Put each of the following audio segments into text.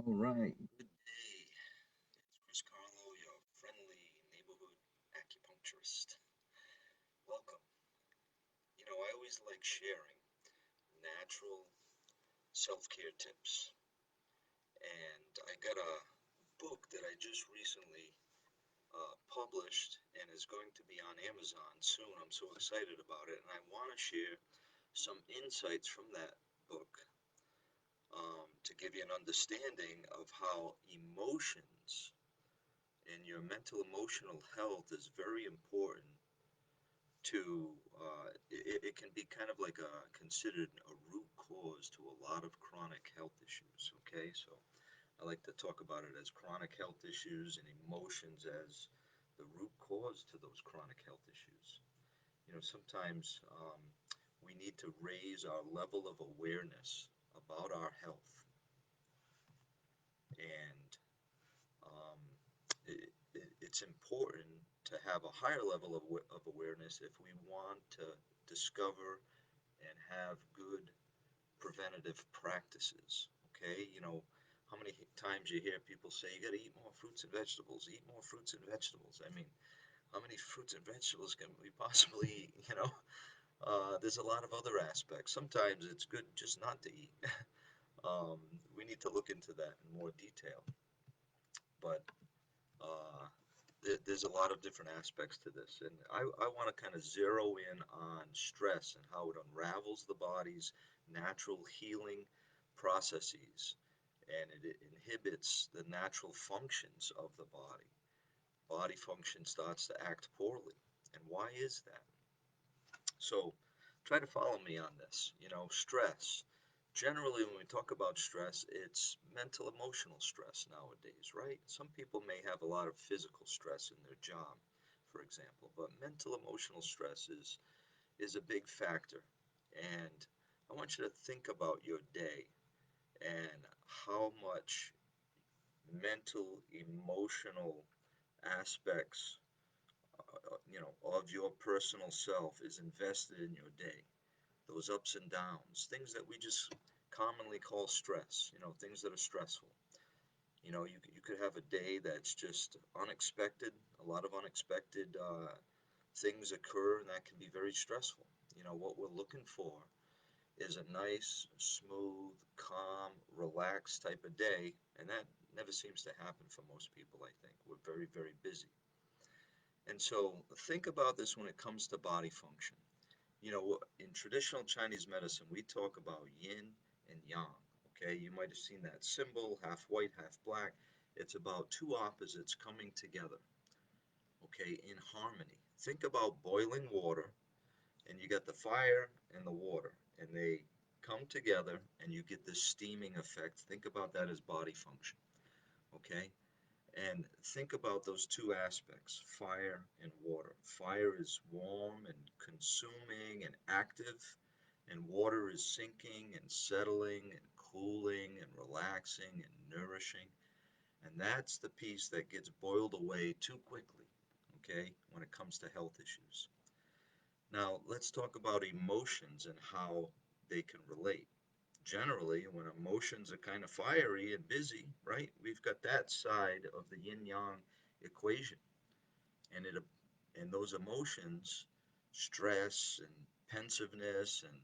All right. Good day. It's Chris Carlo, your friendly neighborhood acupuncturist. Welcome. I always like sharing natural self-care tips. And I got a book that I just recently published and is going to be on Amazon soon. I'm so excited about it. And I want to share some insights from that book to give you an understanding of how emotions and your mental emotional health is very important to it can be kind of like a considered a root cause to a lot of chronic health issues. Okay, so I like to talk about it as chronic health issues and emotions as the root cause to those chronic health issues. Sometimes we need to raise our level of awareness about our health, and um, it's important to have a higher level of awareness if we want to discover and have good preventative practices. Okay, how many times you hear people say you got to eat more fruits and vegetables, eat more fruits and vegetables. I mean, how many fruits and vegetables can we possibly eat? There's a lot of other aspects. Sometimes it's good just not to eat. We need to look into that in more detail. But uh, there's a lot of different aspects to this. And I want to kind of zero in on stress and how it unravels the body's natural healing processes, and it inhibits the natural functions of the body. Body function starts to act poorly. And why is that? So try to follow me on this. Stress. Generally, when we talk about stress, it's mental emotional stress nowadays, right? Some people may have a lot of physical stress in their job, for example, but mental emotional stress is a big factor. And I want you to think about your day and how much mental emotional aspects of your personal self is invested in your day, those ups and downs, things that we just commonly call stress, things that are stressful. You could have a day that's just unexpected, a lot of unexpected things occur, and that can be very stressful. What we're looking for is a nice, smooth, calm, relaxed type of day, and that never seems to happen for most people, I think. We're very, very busy. And so think about this when it comes to body function. In traditional Chinese medicine, we talk about yin and yang. Okay, you might have seen that symbol, half white, half black. It's about two opposites coming together, okay, in harmony. Think about boiling water, and you got the fire and the water, and they come together, and you get this steaming effect. Think about that as body function, okay? And think about those two aspects, fire and water. Fire is warm and consuming and active, and water is sinking and settling and cooling and relaxing and nourishing. And that's the piece that gets boiled away too quickly, okay, when it comes to health issues. Now, let's talk about emotions and how they can relate. Generally, when emotions are kind of fiery and busy, right, we've got that side of the yin yang equation. And those emotions, stress and pensiveness and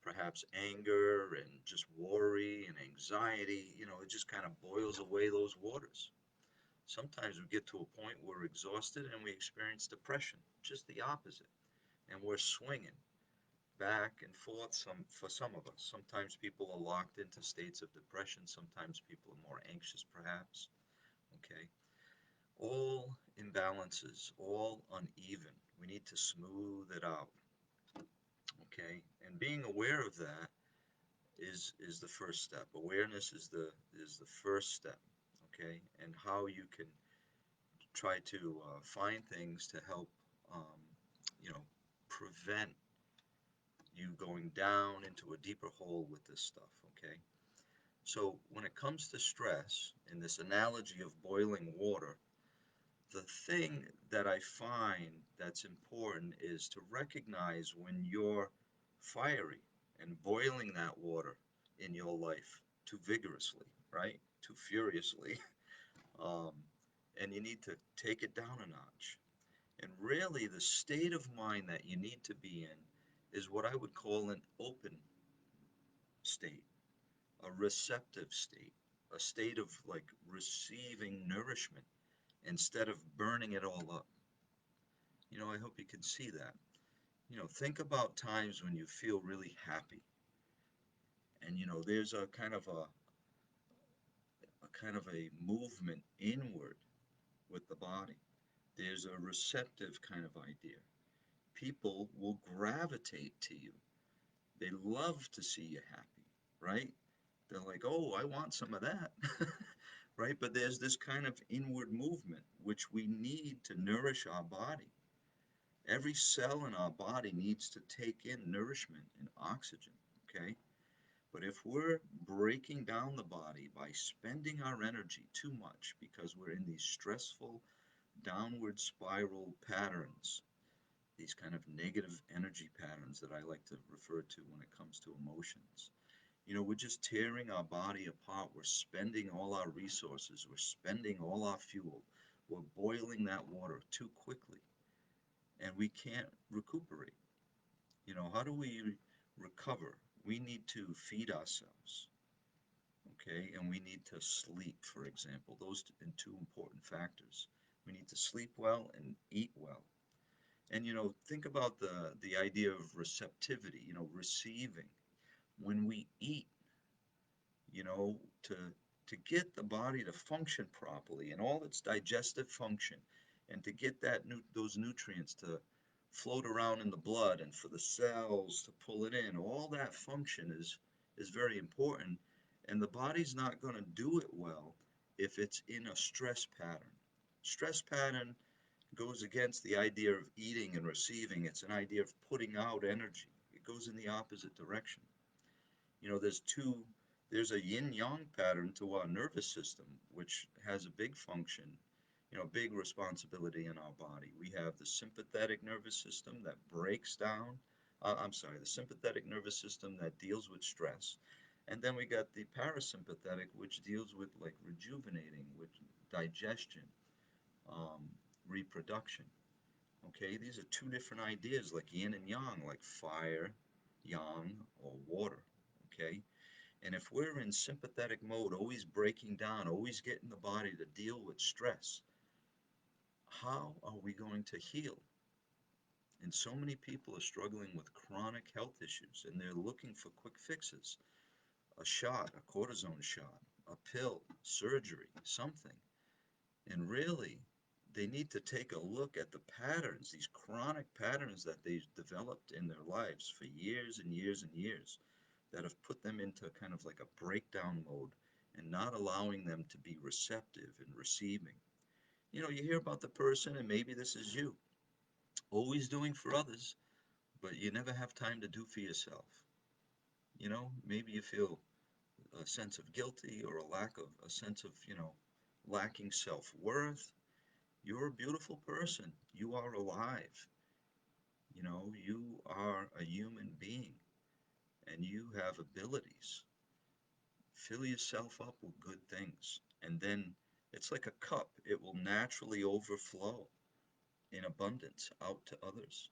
perhaps anger and just worry and anxiety, it just kind of boils away those waters. Sometimes we get to a point where we're exhausted and we experience depression, just the opposite. And we're swinging back and forth for some of us. Sometimes people are locked into states of depression. Sometimes people are more anxious, perhaps. Okay. All imbalances, all uneven. We need to smooth it out. Okay. And being aware of that is the first step. Awareness is the first step. Okay. And how you can try to find things to help, um, you know, prevent you going down into a deeper hole with this stuff, okay? So when it comes to stress, in this analogy of boiling water, the thing that I find that's important is to recognize when you're fiery and boiling that water in your life too vigorously, right? too furiously. Um, and you need to take it down a notch. And really, the state of mind that you need to be in is what I would call an open state, a receptive state, a state of like receiving nourishment instead of burning it all up. I hope you can see that. Think about times when you feel really happy, and there's a kind of a movement inward with the body. There's a receptive kind of idea. People will gravitate to you. They love to see you happy, right? They're like, oh, I want some of that, right? But there's this kind of inward movement which we need to nourish our body. Every cell in our body needs to take in nourishment and oxygen, okay? But if we're breaking down the body by spending our energy too much because we're in these stressful downward spiral patterns, these kind of negative energy patterns that I like to refer to when it comes to emotions. We're just tearing our body apart. We're spending all our resources. We're spending all our fuel. We're boiling that water too quickly, and we can't recuperate. How do we recover? We need to feed ourselves, okay? And we need to sleep, for example. Those are two important factors. We need to sleep well and eat well. And think about the idea of receptivity, receiving. When we eat, you know, to get the body to function properly and all its digestive function, and to get those nutrients to float around in the blood and for the cells to pull it in, all that function is very important. And the body's not going to do it well if it's in a stress pattern. Stress pattern goes against the idea of eating and receiving. It's an idea of putting out energy. It goes in the opposite direction. There's a yin yang pattern to our nervous system, which has a big function, big responsibility in our body. We have the sympathetic nervous system that breaks down, I'm sorry, the sympathetic nervous system that deals with stress. And then we got the parasympathetic, which deals with like rejuvenating, with digestion, um, reproduction. Okay, these are two different ideas, like yin and yang, like fire, yang, or water. Okay, and if we're in sympathetic mode, always breaking down, always getting the body to deal with stress, how are we going to heal? And so many people are struggling with chronic health issues and they're looking for quick fixes, a shot, a cortisone shot, a pill, surgery, something. And really, they need to take a look at the patterns, these chronic patterns that they've developed in their lives for years and years and years, that have put them into kind of like a breakdown mode and not allowing them to be receptive and receiving. You hear about the person, and maybe this is you, always doing for others, but you never have time to do for yourself. Maybe you feel a sense of guilty or a sense of, lacking self-worth. You're a beautiful person. You are alive. You are a human being and you have abilities. Fill yourself up with good things. And then it's like a cup, it will naturally overflow in abundance out to others.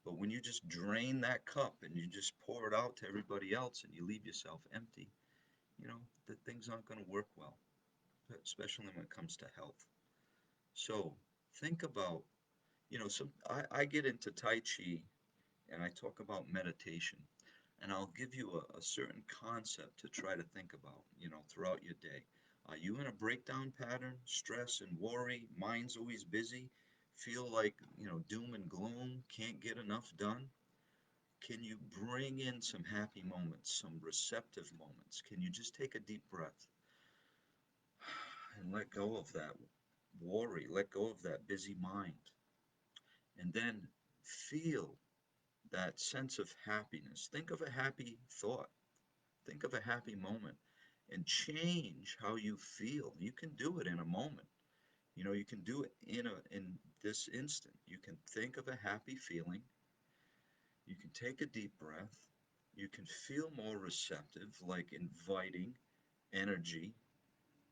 But when you just drain that cup and you just pour it out to everybody else and you leave yourself empty, the things aren't going to work well, especially when it comes to health. So think about, I get into Tai Chi and I talk about meditation. And I'll give you a certain concept to try to think about, throughout your day. Are you in a breakdown pattern, stress and worry, mind's always busy, feel like, doom and gloom, can't get enough done? Can you bring in some happy moments, some receptive moments? Can you just take a deep breath and let go of that worry, let go of that busy mind, and then feel that sense of happiness? Think of a happy thought. Think of a happy moment and change how you feel. You can do it in a moment. You can do it in this instant. You can think of a happy feeling. You can take a deep breath. You can feel more receptive, like inviting energy.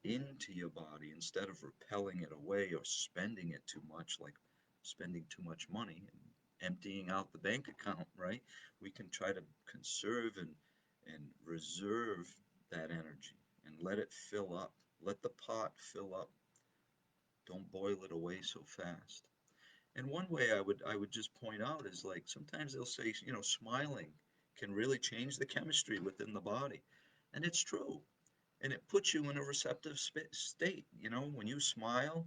into your body instead of repelling it away or spending it too much, like spending too much money and emptying out the bank account, right? We can try to conserve and reserve that energy and let it fill up. Let the pot fill up. Don't boil it away so fast. And one way I would just point out is like sometimes they'll say, smiling can really change the chemistry within the body. And it's true. And it puts you in a receptive state. When you smile,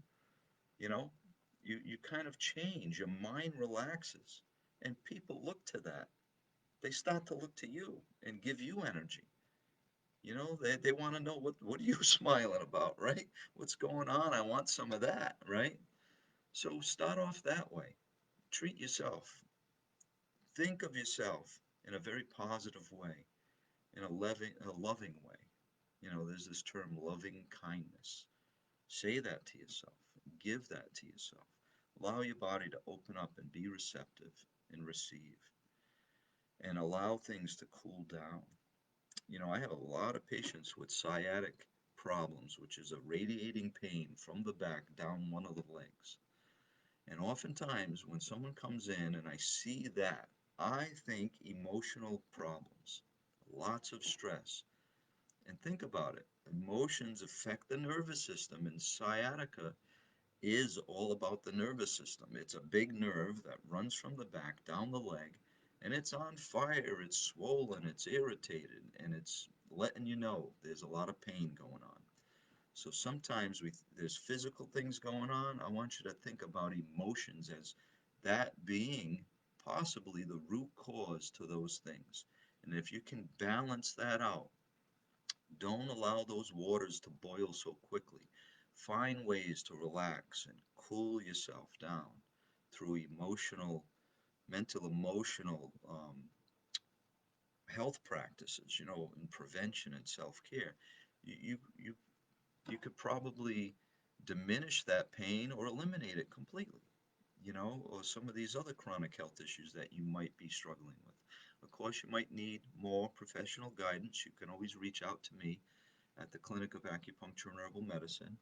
you know, you kind of change. Your mind relaxes. And people look to that. They start to look to you and give you energy. They want to know what are you smiling about, right? What's going on? I want some of that, right? So start off that way. Treat yourself. Think of yourself in a very positive way, in a loving way. There's this term loving kindness. Say that to yourself. Give that to yourself. Allow your body to open up and be receptive and receive and allow things to cool down. I have a lot of patients with sciatic problems, which is a radiating pain from the back down one of the legs. And oftentimes, when someone comes in and I see that, I think emotional problems, lots of stress. And think about it, emotions affect the nervous system, and sciatica is all about the nervous system. It's a big nerve that runs from the back down the leg, and it's on fire, it's swollen, it's irritated, and it's letting you know there's a lot of pain going on. So sometimes there's physical things going on. I want you to think about emotions as that being possibly the root cause to those things. And if you can balance that out, don't allow those waters to boil so quickly. Find ways to relax and cool yourself down through mental, emotional health practices, and prevention and self-care. You you could probably diminish that pain or eliminate it completely, or some of these other chronic health issues that you might be struggling with. Of course, you might need more professional guidance. You can always reach out to me at the Clinic of Acupuncture and Herbal Medicine.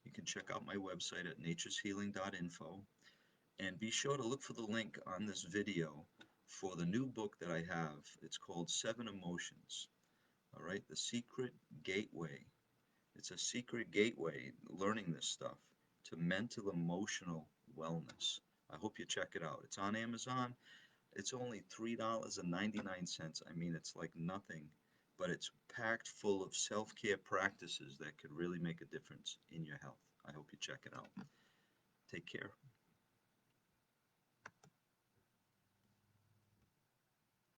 You can check out my website at natureshealing.info and be sure to look for the link on this video for the new book that I have. It's called Seven Emotions. All right, The Secret Gateway. It's a secret gateway, learning this stuff, to mental emotional wellness. I hope you check it out. It's on Amazon. It's only $3.99. I mean, it's like nothing, but it's packed full of self-care practices that could really make a difference in your health. I hope you check it out. Take care.